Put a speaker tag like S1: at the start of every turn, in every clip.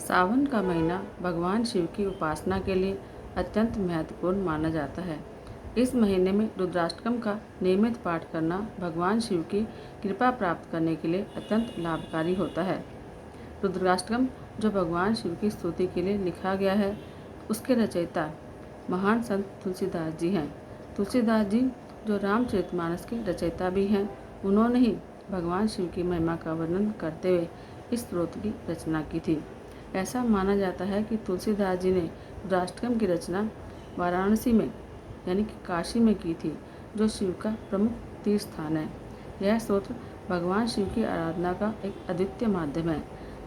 S1: सावन का महीना भगवान शिव की उपासना के लिए अत्यंत महत्वपूर्ण माना जाता है। इस महीने में रुद्राष्टकम का नियमित पाठ करना भगवान शिव की कृपा प्राप्त करने के लिए अत्यंत लाभकारी होता है। रुद्राष्टकम जो भगवान शिव की स्तुति के लिए लिखा गया है, उसके रचयिता महान संत तुलसीदास जी हैं। तुलसीदास जी जो रामचरितमानस के रचयिता भी हैं, उन्होंने ही भगवान शिव की महिमा का वर्णन करते हुए इस स्तोत्र की रचना की थी। ऐसा माना जाता है कि तुलसीदास जी ने रुद्राष्टकम की रचना वाराणसी में यानी कि काशी में की थी, जो शिव का प्रमुख तीर्थ स्थान है। यह स्तोत्र भगवान शिव की आराधना का एक अद्वितीय माध्यम है,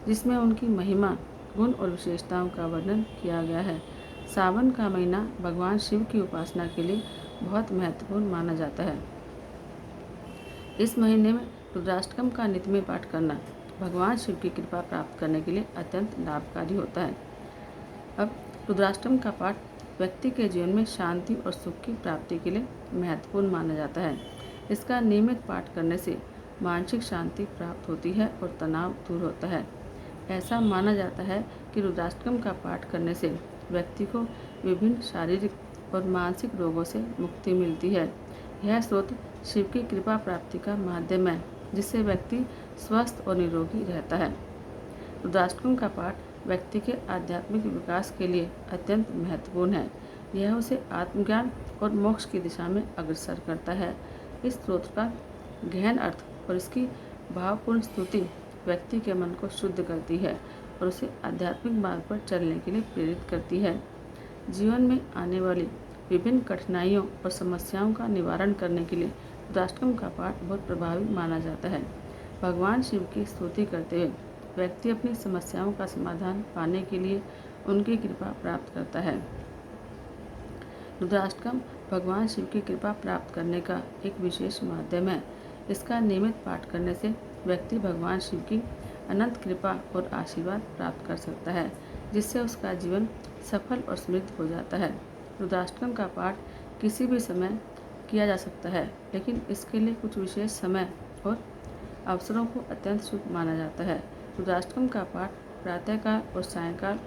S1: जिसमें उनकी महिमा, गुण और विशेषताओं का वर्णन किया गया है। सावन का महीना भगवान शिव की उपासना के लिए बहुत महत्वपूर्ण माना जाता है। इस महीने में रुद्राष्टकम का नित्य में पाठ करना भगवान शिव की कृपा प्राप्त करने के लिए अत्यंत लाभकारी होता है। अब रुद्राष्टकम का पाठ व्यक्ति के जीवन में शांति और सुख की प्राप्ति के लिए महत्वपूर्ण माना जाता है। इसका नियमित पाठ करने से मानसिक शांति प्राप्त होती है और तनाव दूर होता है। ऐसा माना जाता है कि रुद्राष्टकम का पाठ करने से व्यक्ति को विभिन्न शारीरिक और मानसिक रोगों से मुक्ति मिलती है। यह स्तोत्र शिव की कृपा प्राप्ति का माध्यम है, जिससे व्यक्ति स्वस्थ और निरोगी रहता है। रुद्राष्टकम का पाठ व्यक्ति के आध्यात्मिक विकास के लिए अत्यंत महत्वपूर्ण है। यह उसे आत्मज्ञान और मोक्ष की दिशा में अग्रसर करता है। इस स्तोत्र का गहन अर्थ और इसकी भावपूर्ण स्तुति व्यक्ति के मन को शुद्ध करती है और उसे आध्यात्मिक मार्ग पर चलने के लिए प्रेरित करती है। जीवन में आने वाली विभिन्न कठिनाइयों और समस्याओं का निवारण करने के लिए रुद्राष्टकम का पाठ बहुत प्रभावी माना जाता है। भगवान शिव की स्तुति करते हुए व्यक्ति अपनी समस्याओं का समाधान पाने के लिए उनकी कृपा प्राप्त करता है। रुद्राष्टकम भगवान शिव की कृपा प्राप्त करने का एक विशेष माध्यम है। इसका नियमित पाठ करने से व्यक्ति भगवान शिव की अनंत कृपा और आशीर्वाद प्राप्त कर सकता है, जिससे उसका जीवन सफल और समृद्ध हो जाता है। रुद्राष्टकम का पाठ किसी भी समय किया जा सकता है, लेकिन इसके लिए कुछ विशेष समय और अवसरों को अत्यंत शुभ माना जाता है। रुद्राष्टकम का पाठ प्रातःकाल और सायंकाल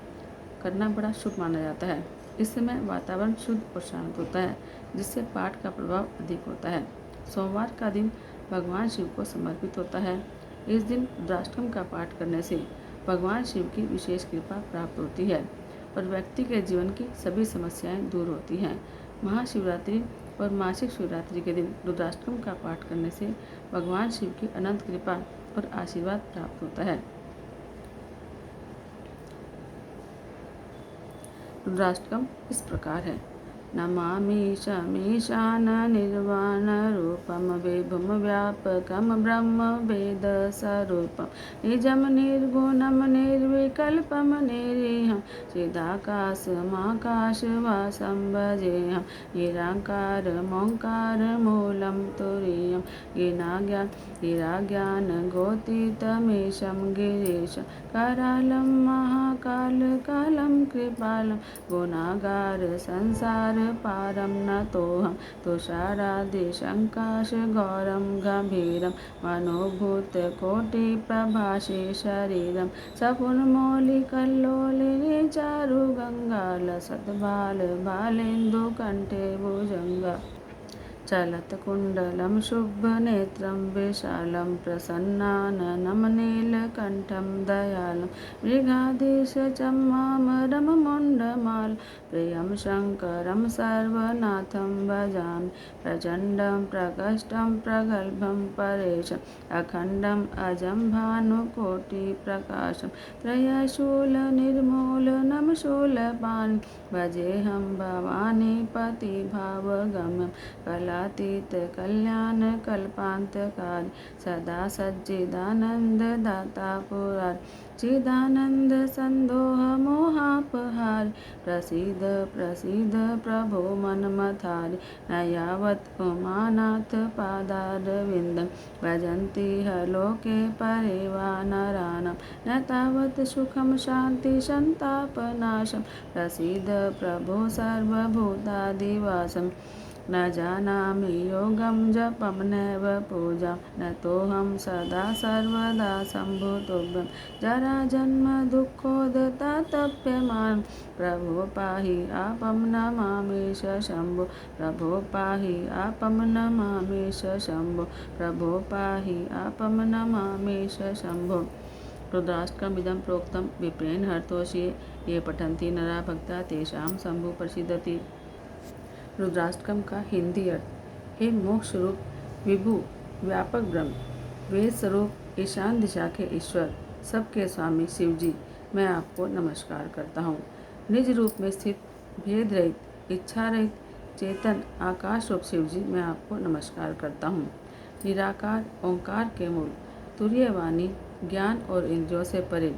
S1: करना बड़ा शुभ माना जाता है। इस समय वातावरण शुद्ध और शांत होता है, जिससे पाठ का प्रभाव अधिक होता है। सोमवार का दिन भगवान शिव को समर्पित होता है। इस दिन रुद्राष्टकम का पाठ करने से भगवान शिव की विशेष कृपा प्राप्त होती है और व्यक्ति के जीवन की सभी समस्याएं दूर होती हैं। महाशिवरात्रि और मासिक शिवरात्रि के दिन रुद्राष्टकम का पाठ करने से भगवान शिव की अनंत कृपा और आशीर्वाद प्राप्त होता है। रुद्राष्टकम इस प्रकार है। नमामि शमीशान निर्वाण रूपम विभुम व्यापकम ब्रह्म वेद स्वरूपम निजम निर्गुणम निर्विकल्पम निरीहं चिदाकाशमाकाशवासं भजेऽहं निराकार मोंकार मूलं तुरीयं गिराज्ञान गोतीतमीशं गिरीशं करालं महाकाल कालं कृपालं गुणागार संसार पारं नतोऽहं तुषारादिशङ्काश गौरं गम्भीरं मनोभूतकोटिप्रभासे शरीरं सपुन्मौलिकल्लोलिनी चारुगङ्गालसद्बालबालेन्दुकण्ठे भुजङ्गा चलत्कुण्डलं शुभनेत्रं विशालं प्रसन्नाननं नीलकण्ठं दयालं मृगाधीशचम्मामरममुण्डमालं प्रियं शङ्करं सर्वनाथं भजामि प्रचण्डं प्रकष्टं प्रगल्भं परेशम् अखण्डम् अजं भानुकोटिप्रकाशं त्रयशूलनिर्मूलनं शूलपाणिं भजेऽहं भवानीपतिभावगम्यं कलातीत कल्याण कल्पान्तकारी सदा सच्चिदानन्ददाता पुरारी चिदानन्द सन्दोह मोहापहारी प्रसीद प्रसीद प्रभो मन्मथारी न यावत् उमानाथ पादारविन्दं भजन्ति लोके परे वा नराणां न तावत् सुखं शान्ति सन्तापनाशं प्रसीद प्रभो सर्वभूतादिवासं न जानामि योगं जपं नैव पूजां न तोऽहं सदा सर्वदा शम्भो तुभ्यं जराजन्म दुःखोदतातप्यमान् प्रभो पाहि आपं नमामि शम्भो प्रभो पाहि आपं नमामि शम्भो प्रभो पाहि आपं नमामि शम्भो। रुद्राष्टकमिदं प्रोक्तं विप्रेण हर्तोषिये ये पठन्ति नरा भक्ता तेषां शंभु प्रसिद्धति। रुद्राष्टकम का हिंदी अर्थ। हे मोक्ष स्वरूप विभु व्यापक ब्रह्म, वेद स्वरूप ईशान दिशा के ईश्वर, सबके स्वामी शिव जी, मैं आपको नमस्कार करता हूँ। निज रूप में स्थित भेद रहित इच्छा रहित चेतन आकाश रूप शिव जी, मैं आपको नमस्कार करता हूँ। निराकार ओंकार के मूल, तुरीय वाणी, ज्ञान और इंद्रियों से परे,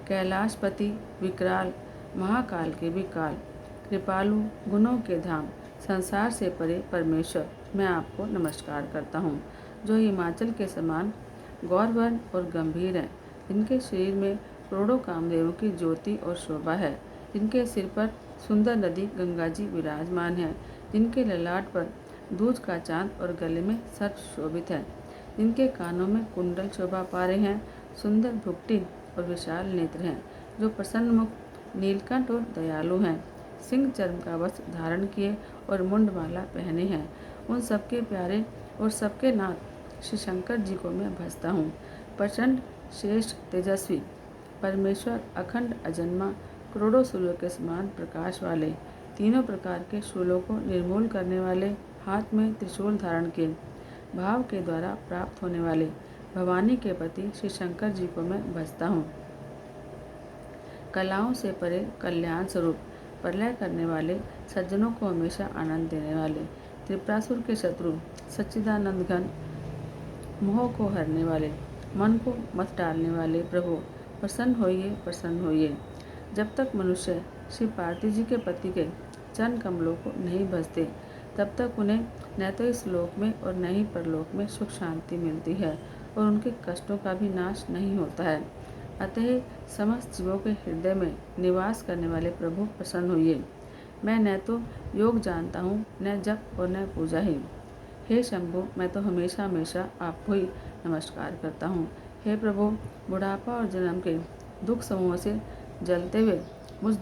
S1: कैलाशपति, विकराल, महाकाल के भी काल, कृपालु, गुणों के धाम, संसार से परे परमेश्वर, मैं आपको नमस्कार करता हूँ। जो हिमाचल के समान गौरवर्ण और गंभीर हैं, जिनके शरीर में करोड़ों कामदेवों की ज्योति और शोभा है, जिनके सिर पर सुंदर नदी गंगा जी विराजमान है, जिनके ललाट पर दूज का चांद और गले में सर्प शोभित है, जिनके कानों में कुंडल शोभा पा रहे हैं, सुंदर भुक्टी और विशाल नेत्र हैं, जो प्रसन्न मुख, नीलकंठ और दयालु हैं, सिंह चर्म का वस्त्र धारण किए और मुंडमाला पहने हैं, उन सबके प्यारे और सबके नाथ श्री शंकर जी को मैं भजता हूँ। प्रचंड श्रेष्ठ तेजस्वी परमेश्वर, अखंड अजन्मा, करोड़ों सूर्यों के समान प्रकाश वाले, तीनों प्रकार के शूलों को निर्मूल करने वाले, हाथ में त्रिशूल धारण किए, भाव के द्वारा प्राप्त होने वाले भवानी के पति श्री शंकर जी को मैं भजता हूँ। कलाओं से परे कल्याण स्वरूप, प्रलय करने वाले, सज्जनों को हमेशा आनंद देने वाले, त्रिपुरासुर के शत्रु, सच्चिदानंद घन, मोह को हरने वाले, मन को मत डालने वाले प्रभु, प्रसन्न होइए, प्रसन्न होइए। जब तक मनुष्य श्री पार्थिव जी के पति के चरण कमलों को नहीं भजते, तब तक उन्हें न तो इस लोक में और न ही परलोक में सुख शांति मिलती है और उनके कष्टों का भी नाश नहीं होता है। अतः समस्त जीवों के हृदय में निवास करने वाले प्रभु, प्रसन्न होइए। मैं न तो योग जानता हूँ, न जप और न पूजा ही। हे शंभु, मैं तो हमेशा हमेशा आपको ही नमस्कार करता हूँ। हे प्रभु, बुढ़ापा और जन्म के दुख समूहों से जलते हुए मुझ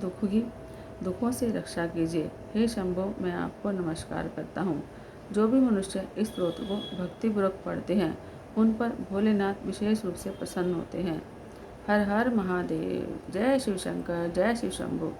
S1: दुखों से रक्षा कीजिए। हे शंभु, मैं आपको नमस्कार करता हूँ। जो भी मनुष्य इस स्तोत्र को भक्तिपूर्वक पढ़ते हैं, उन पर भोलेनाथ विशेष रूप से प्रसन्न होते हैं। हर हर महादेव। जय शिव शंकर, जय शिव शंभु।